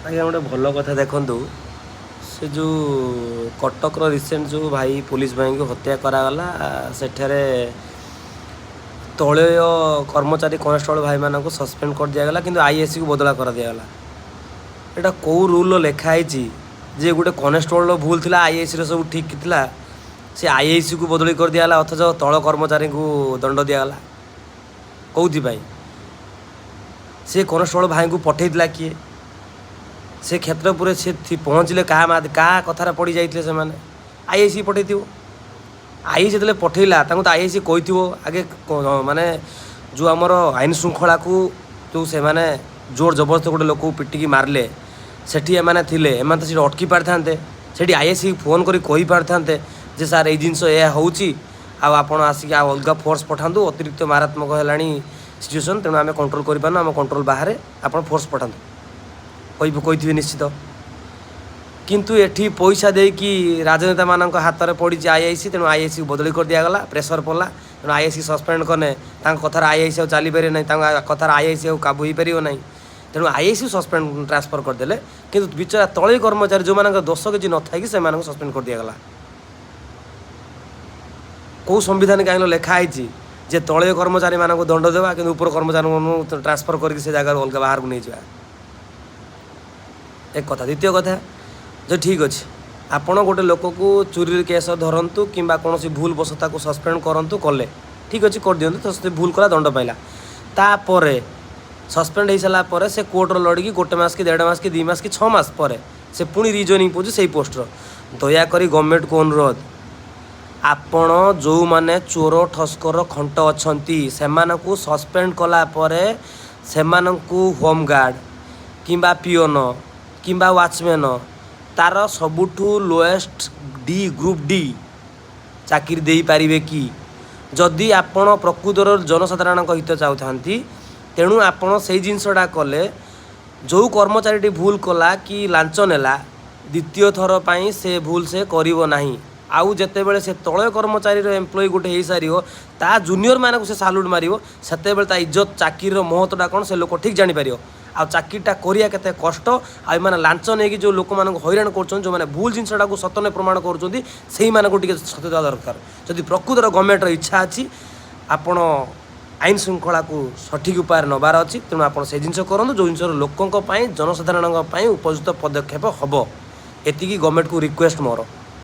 ଆଜ୍ଞା ଗୋଟେ ଭଲ କଥା ଦେଖନ୍ତୁ ସେ ଯେଉଁ କଟକର ରିସେଣ୍ଟ ଯେଉଁ ଭାଇ ପୋଲିସ ଭାଇଙ୍କୁ ହତ୍ୟା କରାଗଲା ସେଠାରେ ତଳୀୟ କର୍ମଚାରୀ କନେଷ୍ଟବଳ ଭାଇମାନଙ୍କୁ ସସ୍ପେଣ୍ଡ କରିଦିଆଗଲା କିନ୍ତୁ ଆଇଏସିକୁ ବଦଳା କରାଦିଆଗଲା। ଏଇଟା କେଉଁ ରୁଲ୍ର ଲେଖା ହେଇଛି ଯେ ଗୋଟେ କନେଷ୍ଟବଳର ଭୁଲ ଥିଲା ଆଇଏସିର ସବୁ ଠିକ୍ ଥିଲା ସେ ଆଇଏସିକୁ ବଦଳି କରିଦିଆଗଲା ଅଥଚ ତଳ କର୍ମଚାରୀଙ୍କୁ ଦଣ୍ଡ ଦିଆଗଲା କେଉଁଥିପାଇଁ? ସେ କନେଷ୍ଟବଳ ଭାଇଙ୍କୁ ପଠାଇଥିଲା କିଏ? ସେ କ୍ଷେତ୍ରପୁରରେ ସେ ପହଞ୍ଚିଲେ କାହା କଥାରେ ପଡ଼ି ଯାଇଥିଲେ ସେମାନେ? ଆଇଆଇସି ପଠାଇଥିବ। ଆଇଆଇସି ଯେତେବେଳେ ପଠାଇଲା ତାଙ୍କୁ ତ ଆଇଆଇସି କହିଥିବ ଆଗେ ମାନେ ଯେଉଁ ଆମର ଆଇନ ଶୃଙ୍ଖଳାକୁ ଯେଉଁ ସେମାନେ ଜୋର ଜବରଦସ୍ତ ଗୋଟେ ଲୋକକୁ ପିଟିକି ମାରିଲେ ସେଠି ଏମାନେ ଥିଲେ, ଏମାନେ ତ ସେଠି ଅଟକି ପାରିଥାନ୍ତେ, ସେଠି ଆଇଆଇସି ଫୋନ୍ କରି କହିପାରିଥାନ୍ତେ ଯେ ସାର୍ ଏଇ ଜିନିଷ ଏହା ହେଉଛି ଆଉ ଆପଣ ଆସିକି ଆଉ ଅଲଗା ଫୋର୍ସ ପଠାନ୍ତୁ, ଅତିରିକ୍ତ ମାରାତ୍ମକ ହେଲାଣି ସିଚୁଏସନ୍, ତେଣୁ ଆମେ କଣ୍ଟ୍ରୋଲ୍ କରିପାରୁନୁ, ଆମ କଣ୍ଟ୍ରୋଲ୍ ବାହାରେ, ଆପଣ ଫୋର୍ସ ପଠାନ୍ତୁ କହିଥିବେ ନିଶ୍ଚିତ। କିନ୍ତୁ ଏଠି ପଇସା ଦେଇକି ରାଜନେତାମାନଙ୍କ ହାତରେ ପଡ଼ିଛି ଆଇଆଇସି, ତେଣୁ ଆଇଆଇସିକୁ ବଦଳି କରିଦିଆଗଲା, ପ୍ରେସର ପଡ଼ିଲା, ତେଣୁ ଆଇଆଇସି ସସ୍ପେଣ୍ଡ କଲେ ତାଙ୍କ କଥାରେ ଆଇଆଇସି ଆଉ ଚାଲିପାରିବ ନାହିଁ, ତାଙ୍କ କଥାରେ ଆଇଆଇସି ଆଉ କାବୁ ହୋଇପାରିବ ନାହିଁ, ତେଣୁ ଆଇଆଇସି ସସ୍ପେଣ୍ଡ ଟ୍ରାନ୍ସଫର କରିଦେଲେ। କିନ୍ତୁ ବିଚରା ତଳି କର୍ମଚାରୀ ଯେଉଁମାନଙ୍କ ଦୋଷ କିଛି ନଥାଇକି ସେମାନଙ୍କୁ ସସ୍ପେଣ୍ଡ କରିଦିଆଗଲା। କେଉଁ ସମ୍ବିଧାନ କାହିଁକି ଲେଖା ହେଇଛି ଯେ ତଳୀୟ କର୍ମଚାରୀମାନଙ୍କୁ ଦଣ୍ଡ ଦେବା କିନ୍ତୁ ଉପର କର୍ମଚାରୀମାନଙ୍କୁ ଟ୍ରାନ୍ସଫର କରିକି ସେ ଜାଗାରୁ ଅଲଗା ବାହାରକୁ ନେଇଯିବା? ଏକ କଥା। ଦ୍ୱିତୀୟ କଥା ଯେ ଠିକ୍ ଅଛି ଆପଣ ଗୋଟେ ଲୋକକୁ ଚୋରି କେସ୍ ଧରନ୍ତୁ କିମ୍ବା କୌଣସି ଭୁଲ ବଶ ତାକୁ ସସ୍ପେଣ୍ଡ କରନ୍ତୁ, କଲେ ଠିକ୍ ଅଛି କରିଦିଅନ୍ତୁ, ତ ସେ ଭୁଲ କଲା ଦଣ୍ଡ ପାଇଲା, ତାପରେ ସସ୍ପେଣ୍ଡ ହୋଇସାରିଲା ପରେ ସେ କୋର୍ଟର ଲଢ଼ିକି 1 ମାସ କି 1.5 ମାସ କି 2 ମାସ କି 6 ମାସ ପରେ ସେ ପୁଣି ରିଜଏନିଂ ପଡ଼ୁଛି ସେଇ ପୋଷ୍ଟର। ଦୟାକରି ଗଭର୍ଣ୍ଣମେଣ୍ଟକୁ ଅନୁରୋଧ, ଆପଣ ଯେଉଁମାନେ ଚୋର ଠସ୍କର ଖଣ୍ଟ ଅଛନ୍ତି ସେମାନଙ୍କୁ ସସ୍ପେଣ୍ଡ କଲା ପରେ ସେମାନଙ୍କୁ ହୋମଗାର୍ଡ଼ କିମ୍ବା ପିଓନ କିମ୍ବା ୱାଚମ୍ୟାନ୍ ତାର ସବୁଠୁ ଲୋଏଷ୍ଟ ଗ୍ରୁପ୍ ଡି ଚାକିରି ଦେଇପାରିବେ କି? ଯଦି ଆପଣ ପ୍ରକୃତର ଜନସାଧାରଣଙ୍କ ହିତ ଚାହୁଁଥାନ୍ତି ତେଣୁ ଆପଣ ସେଇ ଜିନିଷଟା କଲେ, ଯେଉଁ କର୍ମଚାରୀଟି ଭୁଲ କଲା କି ଲାଞ୍ଚ ନେଲା ଦ୍ୱିତୀୟ ଥର ପାଇଁ ସେ ଭୁଲ ସେ କରିବ ନାହିଁ। ଆଉ ଯେତେବେଳେ ସେ ତଳ କର୍ମଚାରୀର ଏମ୍ପ୍ଲୟି ଗୋଟେ ହେଇସାରିବ ତା ଜୁନିୟରମାନଙ୍କୁ ସେ ସାଲ୍ୟୁଟ୍ ମାରିବ, ସେତେବେଳେ ତା ଇଜ୍ଜତ ଚାକିରିର ମହତ୍ତ୍ୱଟା କ'ଣ ସେ ଲୋକ ଠିକ୍ ଜାଣିପାରିବ। ଆଉ ଚାକିରିଟା କରିବା କେତେ କଷ୍ଟ, ଆଉ ଏମାନେ ଲାଞ୍ଚ ନେଇକି ଯେଉଁ ଲୋକମାନଙ୍କୁ ହଇରାଣ କରୁଛନ୍ତି, ଯେଉଁମାନେ ଭୁଲ ଜିନିଷଟାକୁ ସତରେ ପ୍ରମାଣ କରୁଛନ୍ତି ସେଇମାନଙ୍କୁ ଟିକେ ସତେଜ ଦେବା ଦରକାର। ଯଦି ପ୍ରକୃତର ଗଭର୍ଣ୍ଣମେଣ୍ଟର ଇଚ୍ଛା ଅଛି ଆପଣ ଆଇନ ଶୃଙ୍ଖଳାକୁ ସଠିକ୍ ଉପାୟରେ ନେବାର ଅଛି, ତେଣୁ ଆପଣ ସେ ଜିନିଷ କରନ୍ତୁ ଯେଉଁ ଜିନିଷର ଲୋକଙ୍କ ପାଇଁ ଜନସାଧାରଣଙ୍କ ପାଇଁ ଉପଯୁକ୍ତ ପଦକ୍ଷେପ ହେବ। ଏତିକି ଗଭର୍ଣ୍ଣମେଣ୍ଟକୁ ରିକ୍ୱେଷ୍ଟ ମୋର।